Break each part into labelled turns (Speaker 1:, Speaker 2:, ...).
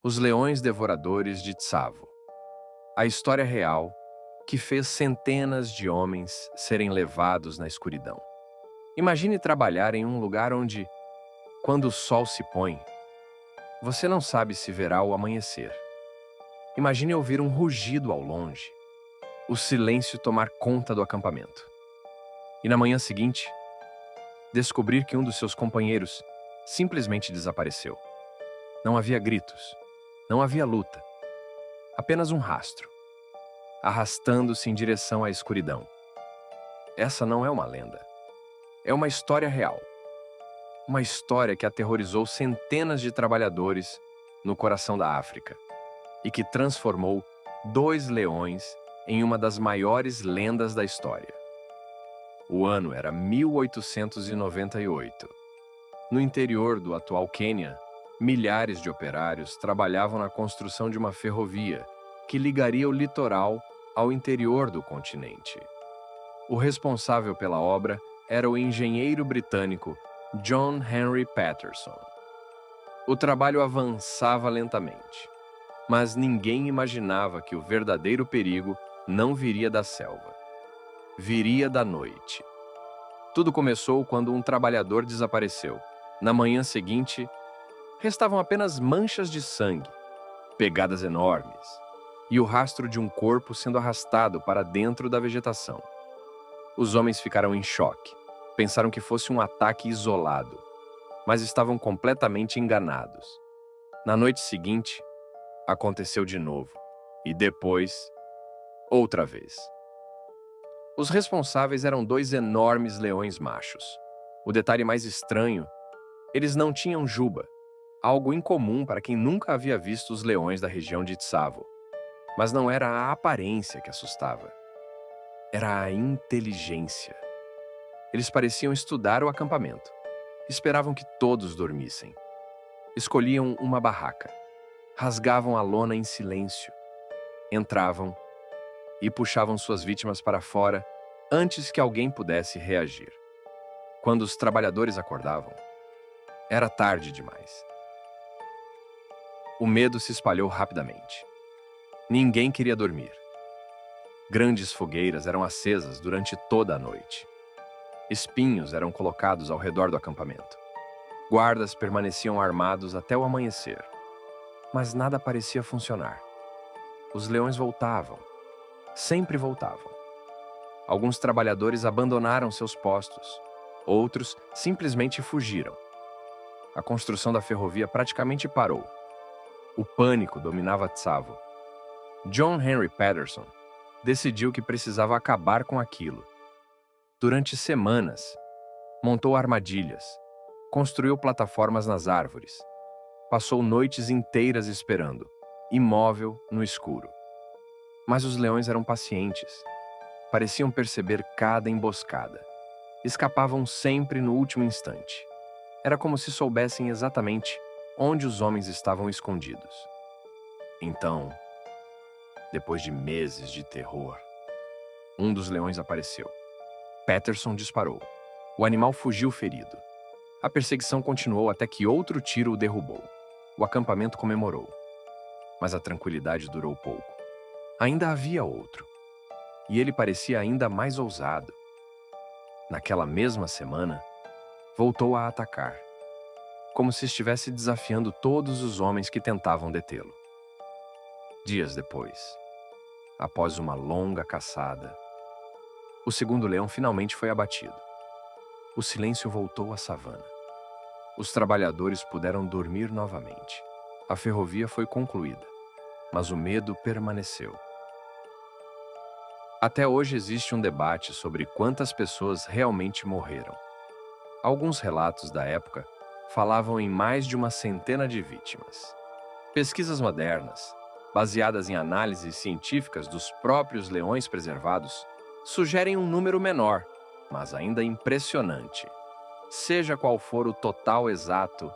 Speaker 1: Os Leões Devoradores de Tsavo. A história real que fez centenas de homens serem levados na escuridão. Imagine trabalhar em um lugar onde, quando o sol se põe, você não sabe se verá o amanhecer. Imagine ouvir um rugido ao longe, o silêncio tomar conta do acampamento. E na manhã seguinte, descobrir que um dos seus companheiros simplesmente desapareceu. Não havia gritos, não havia luta, apenas um rastro, arrastando-se em direção à escuridão. Essa não é uma lenda, é uma história real. Uma história que aterrorizou centenas de trabalhadores no coração da África e que transformou dois leões em uma das maiores lendas da história. O ano era 1898. No interior do atual Quênia, milhares de operários trabalhavam na construção de uma ferrovia que ligaria o litoral ao interior do continente. O responsável pela obra era o engenheiro britânico John Henry Patterson. O trabalho avançava lentamente, mas ninguém imaginava que o verdadeiro perigo não viria da selva. Viria da noite. Tudo começou quando um trabalhador desapareceu. Na manhã seguinte, restavam apenas manchas de sangue, pegadas enormes, e o rastro de um corpo sendo arrastado para dentro da vegetação. Os homens ficaram em choque. Pensaram que fosse um ataque isolado, mas estavam completamente enganados. Na noite seguinte, aconteceu de novo, e depois, outra vez. Os responsáveis eram dois enormes leões machos. O detalhe mais estranho, eles não tinham juba, algo incomum para quem nunca havia visto os leões da região de Tsavo. Mas não era a aparência que assustava, era a inteligência. Eles pareciam estudar o acampamento. Esperavam que todos dormissem. Escolhiam uma barraca. Rasgavam a lona em silêncio. Entravam e puxavam suas vítimas para fora antes que alguém pudesse reagir. Quando os trabalhadores acordavam, era tarde demais. O medo se espalhou rapidamente. Ninguém queria dormir. Grandes fogueiras eram acesas durante toda a noite. Espinhos eram colocados ao redor do acampamento. Guardas permaneciam armados até o amanhecer. Mas nada parecia funcionar. Os leões voltavam. Sempre voltavam. Alguns trabalhadores abandonaram seus postos. Outros simplesmente fugiram. A construção da ferrovia praticamente parou. O pânico dominava Tsavo. John Henry Patterson decidiu que precisava acabar com aquilo. Durante semanas, montou armadilhas, construiu plataformas nas árvores, passou noites inteiras esperando, imóvel no escuro. Mas os leões eram pacientes, pareciam perceber cada emboscada. Escapavam sempre no último instante. Era como se soubessem exatamente onde os homens estavam escondidos. Então, depois de meses de terror, um dos leões apareceu. Patterson disparou. O animal fugiu ferido. A perseguição continuou até que outro tiro o derrubou. O acampamento comemorou. Mas a tranquilidade durou pouco. Ainda havia outro. E ele parecia ainda mais ousado. Naquela mesma semana, voltou a atacar, como se estivesse desafiando todos os homens que tentavam detê-lo. Dias depois, após uma longa caçada, o segundo leão finalmente foi abatido. O silêncio voltou à savana. Os trabalhadores puderam dormir novamente. A ferrovia foi concluída, mas o medo permaneceu. Até hoje existe um debate sobre quantas pessoas realmente morreram. Alguns relatos da época falavam em mais de uma centena de vítimas. Pesquisas modernas, baseadas em análises científicas dos próprios leões preservados, sugerem um número menor, mas ainda impressionante. Seja qual for o total exato,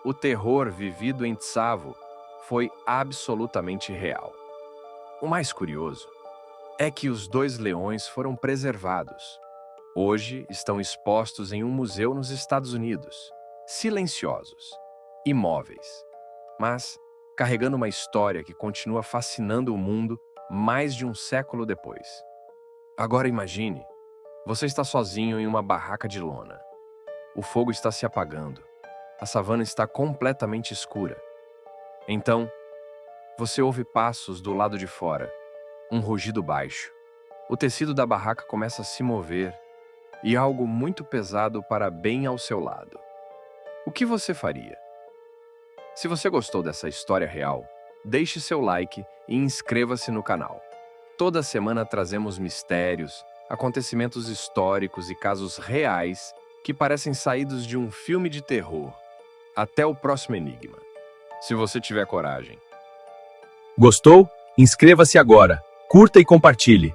Speaker 1: o terror vivido em Tsavo foi absolutamente real. O mais curioso é que os dois leões foram preservados. Hoje estão expostos em um museu nos Estados Unidos, silenciosos, imóveis. Mas carregando uma história que continua fascinando o mundo mais de um século depois. Agora imagine, você está sozinho em uma barraca de lona. O fogo está se apagando. A savana está completamente escura. Então, você ouve passos do lado de fora, um rugido baixo. O tecido da barraca começa a se mover e algo muito pesado para bem ao seu lado. O que você faria? Se você gostou dessa história real, deixe seu like e inscreva-se no canal. Toda semana trazemos mistérios, acontecimentos históricos e casos reais que parecem saídos de um filme de terror. Até o próximo enigma. Se você tiver coragem.
Speaker 2: Gostou? Inscreva-se agora, curta e compartilhe.